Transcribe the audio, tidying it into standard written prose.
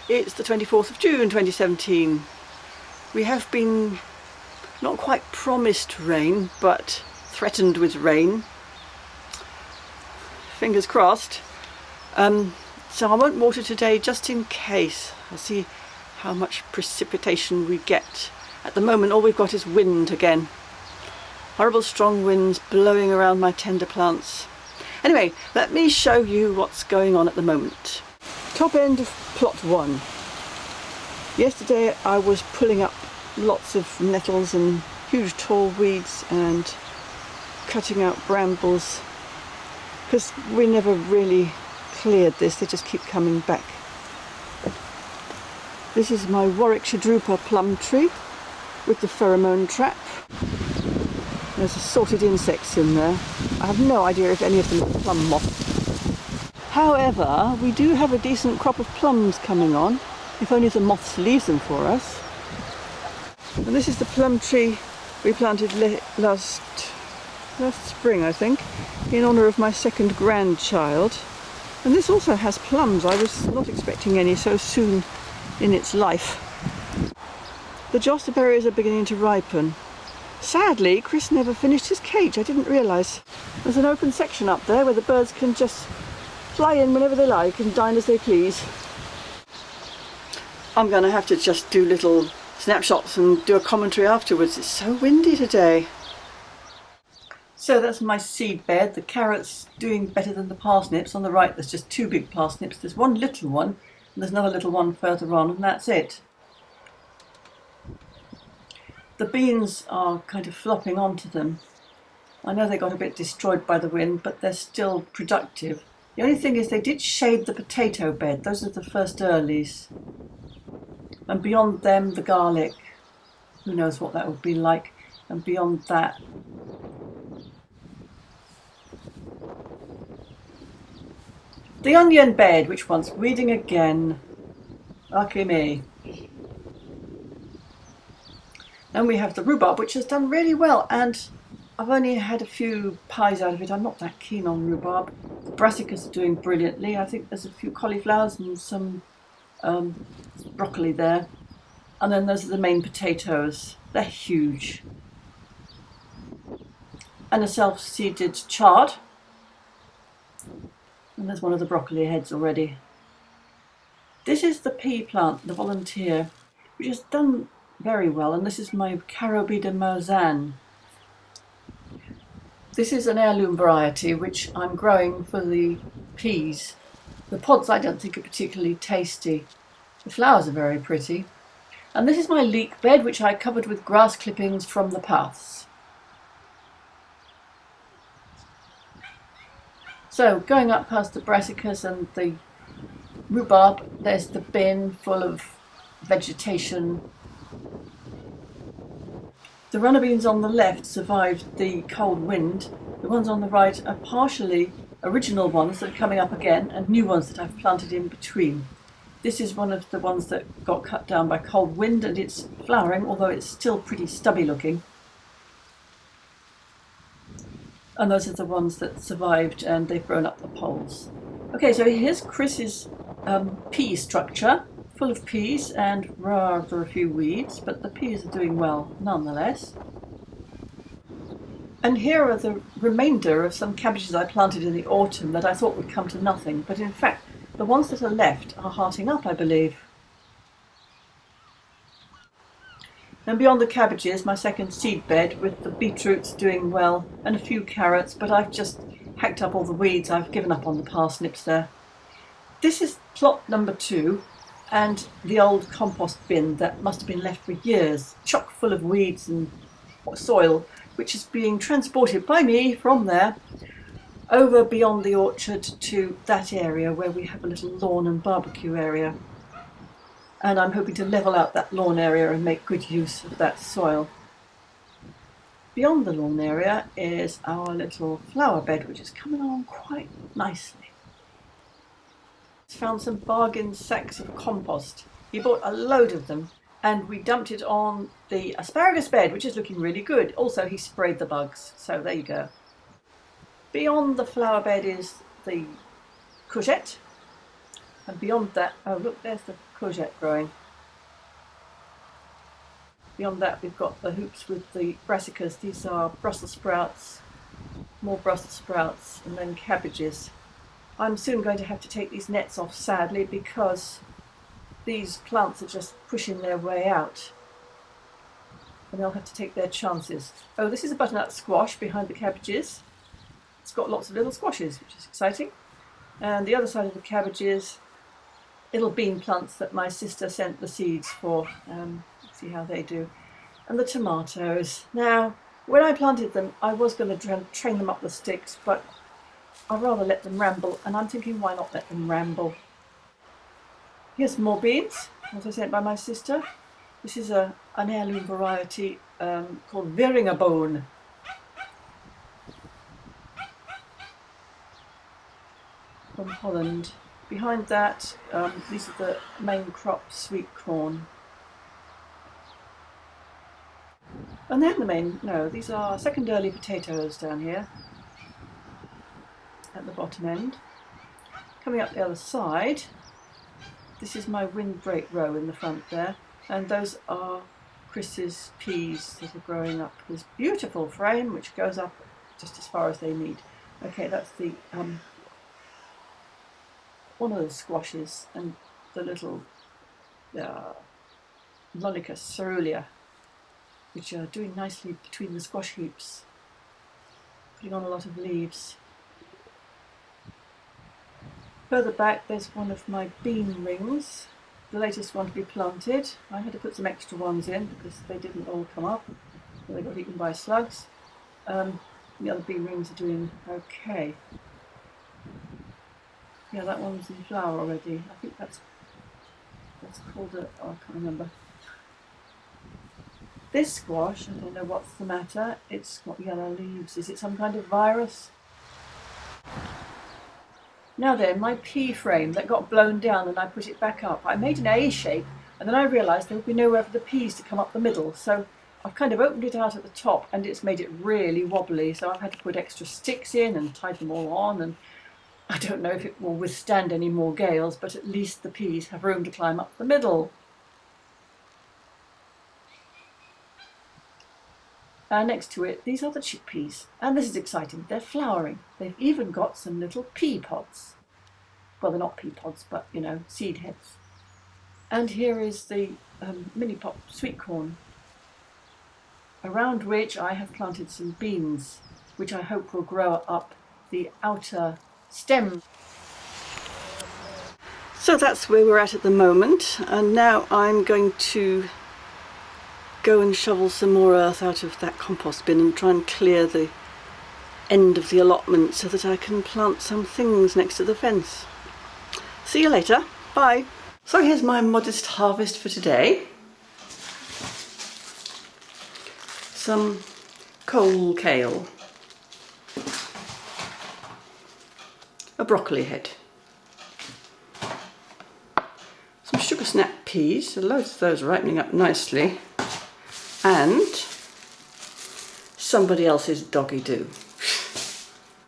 It's the 24th of June 2017. We have been not quite promised rain, but threatened with rain. Fingers crossed. So I won't water today just in case. I'll see how much precipitation we get. At the moment all we've got is wind again. Horrible strong winds blowing around my tender plants. Anyway, let me show you what's going on at the moment. Top end of plot 1. Yesterday I was pulling up lots of nettles and huge tall weeds and cutting out brambles because we never really cleared this, they just keep coming back. This is my Warwickshire drooper plum tree with the pheromone trap. There's assorted insects in there. I have no idea if any of them are plum moth. However, we do have a decent crop of plums coming on, if only the moths leave them for us. And this is the plum tree we planted last spring, I think, in honour of my second grandchild. And this also has plums. I was not expecting any so soon in its life. The joster berries are beginning to ripen. Sadly, Chris never finished his cage. I didn't realise. There's an open section up there where the birds can just fly in whenever they like and dine as they please. I'm going to have to just do little snapshots and do a commentary afterwards. It's so windy today. So that's my seed bed. The carrots doing better than the parsnips. On the right there's just 2 big parsnips. There's one little one and there's another little one further on, and that's it. The beans are kind of flopping onto them. I know they got a bit destroyed by the wind, but they're still productive. The only thing is they did shade the potato bed. Those are the first earlies. And beyond them, the garlic. Who knows what that would be like. And beyond that, the onion bed, which wants weeding again. Lucky me. And we have the rhubarb, which has done really well, and I've only had a few pies out of it. I'm not that keen on rhubarb. The brassicas are doing brilliantly. I think there's a few cauliflowers and some broccoli there. And then those are the main potatoes. They're huge. And a self-seeded chard. And there's one of the broccoli heads already. This is the pea plant, the volunteer, which has done very well, and this is my Carobe de Mauzanne. This is an heirloom variety which I'm growing for the peas. The pods I don't think are particularly tasty. The flowers are very pretty. And this is my leek bed, which I covered with grass clippings from the paths. So going up past the brassicas and the rhubarb, there's the bin full of vegetation. The runner beans on the left survived the cold wind. The ones on the right are partially original ones that are coming up again and new ones that I've planted in between. This is one of the ones that got cut down by cold wind and it's flowering, although it's still pretty stubby looking. And those are the ones that survived and they've grown up the poles. Okay, so here's Chris's pea structure. Full of peas and rather a few weeds, but the peas are doing well nonetheless. And here are the remainder of some cabbages I planted in the autumn that I thought would come to nothing, but in fact the ones that are left are hearting up, I believe. And beyond the cabbages, my second seed bed with the beetroots doing well and a few carrots, but I've just hacked up all the weeds. I've given up on the parsnips there. This is plot number 2. And the old compost bin that must have been left for years, chock full of weeds and soil, which is being transported by me from there over beyond the orchard to that area where we have a little lawn and barbecue area. And I'm hoping to level out that lawn area and make good use of that soil. Beyond the lawn area is our little flower bed, which is coming along quite nicely. Found some bargain sacks of compost. He bought a load of them and we dumped it on the asparagus bed, which is looking really good. Also, he sprayed the bugs, so there you go. Beyond the flower bed is the courgette, And beyond that, oh look, there's the courgette growing. Beyond that we've got the hoops with the brassicas. These are Brussels sprouts, more Brussels sprouts, and then cabbages. I'm soon going to have to take these nets off, sadly, because these plants are just pushing their way out. And they'll have to take their chances. Oh, this is a butternut squash behind the cabbages. It's got lots of little squashes, which is exciting. And the other side of the cabbages, little bean plants that my sister sent the seeds for. See how they do. And the tomatoes. Now, when I planted them, I was going to train them up the sticks, but I'd rather let them ramble, and I'm thinking, why not let them ramble? Here's some more beans, as I sent by my sister. This is an heirloom variety called Wieringenboon. From Holland. Behind that, these are the main crop sweet corn. And then these are second early potatoes down here at the bottom end. Coming up the other side, this is my windbreak row in the front there, and those are Chris's peas that are growing up this beautiful frame which goes up just as far as they need. Okay, that's the one of the squashes, and the little Lonicus cerulea, which are doing nicely between the squash heaps, putting on a lot of leaves. Further back there's one of my bean rings, the latest one to be planted. I had to put some extra ones in because they didn't all come up, they got eaten by slugs. The other bean rings are doing okay. Yeah, that one's in flower already. I think that's called I can't remember. This squash, I don't know what's the matter. It's got yellow leaves. Is it some kind of virus? Now then, my pea frame that got blown down and I put it back up. I made an A shape and then I realised there would be nowhere for the peas to come up the middle. So I've kind of opened it out at the top and it's made it really wobbly. So I've had to put extra sticks in and tie them all on, and I don't know if it will withstand any more gales, but at least the peas have room to climb up the middle. Next to it, these are the chickpeas, and this is exciting. They're flowering. They've even got some little pea pods. Well, they're not pea pods, but seed heads. And here is the mini pot sweet corn, around which I have planted some beans, which I hope will grow up the outer stem. So that's where we're at the moment, and now I'm going to go and shovel some more earth out of that compost bin and try and clear the end of the allotment so that I can plant some things next to the fence. See you later. Bye. So here's my modest harvest for today. Some coal kale, a broccoli head, some sugar snap peas, so loads of those ripening up nicely, and somebody else's doggy-do.